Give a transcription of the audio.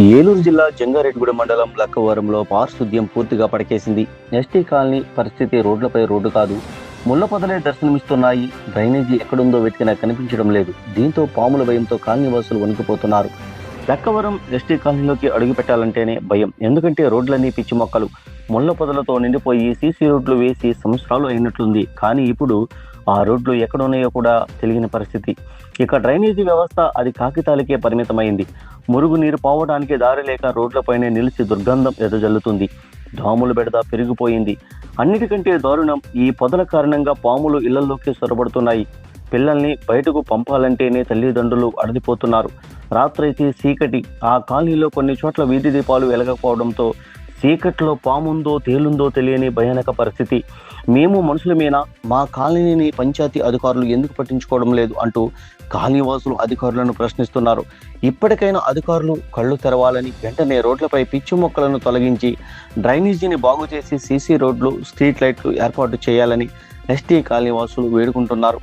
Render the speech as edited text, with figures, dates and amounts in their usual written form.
ఏలూరు జిల్లా జంగారెడ్డిగూడెం మండలం లక్కవరంలో పారిశుద్ధ్యం పూర్తిగా పడకేసింది. ఎస్టీ కాలనీ పరిస్థితి రోడ్లపై రోడ్డు కాదు, ముళ్ల పొదలే దర్శనమిస్తున్నాయి. డ్రైనేజీ ఎక్కడుందో వెతికినా కనిపించడం లేదు. దీంతో పాముల భయంతో కాలనీవాసులు వణికిపోతున్నారు. లక్కవరం ఎస్టీ కాలనీలోకి అడుగు పెట్టాలంటేనే భయం. ఎందుకంటే రోడ్లన్నీ పిచ్చి మొక్కలు, ముళ్ల పొదలతో నిండిపోయి సీసీ రోడ్లు వేసి సంవత్సరాలు అయినట్లుంది. కానీ ఇప్పుడు ఆ రోడ్లు ఎక్కడున్నాయో కూడా తెలియని పరిస్థితి. ఇక డ్రైనేజీ వ్యవస్థ అది కాగితాలకే పరిమితమైంది. మురుగునీరు పోవడానికి దారి లేక రోడ్లపైనే నిలిచి దుర్గంధం ఎదజల్లుతుంది. దోమల బెడద పెరిగిపోయింది. అన్నిటికంటే దారుణం, ఈ పొదల కారణంగా పాములు ఇళ్లలోకి చొరబడుతున్నాయి. పిల్లల్ని బయటకు పంపాలంటేనే తల్లిదండ్రులు అడదిపోతున్నారు. రాత్రైతే చీకటి. ఆ కాలనీలో కొన్ని చోట్ల వీధి దీపాలు వెలగకపోవడంతో చీకట్లో పాముందో తేలుందో తెలియని భయానక పరిస్థితి. మేము మనుషులమేనా, మా కాలనీని పంచాయతీ అధికారులు ఎందుకు పట్టించుకోవడం లేదు అంటూ కాలనీవాసులు అధికారులను ప్రశ్నిస్తున్నారు. ఇప్పటికైనా అధికారులు కళ్ళు తెరవాలని, వెంటనే రోడ్లపై పిచ్చి మొక్కలను తొలగించి డ్రైనేజీని బాగు చేసి సీసీ రోడ్లు, స్ట్రీట్ లైట్లు ఏర్పాటు చేయాలని ఎస్టీ కాలనీవాసులు వేడుకుంటున్నారు.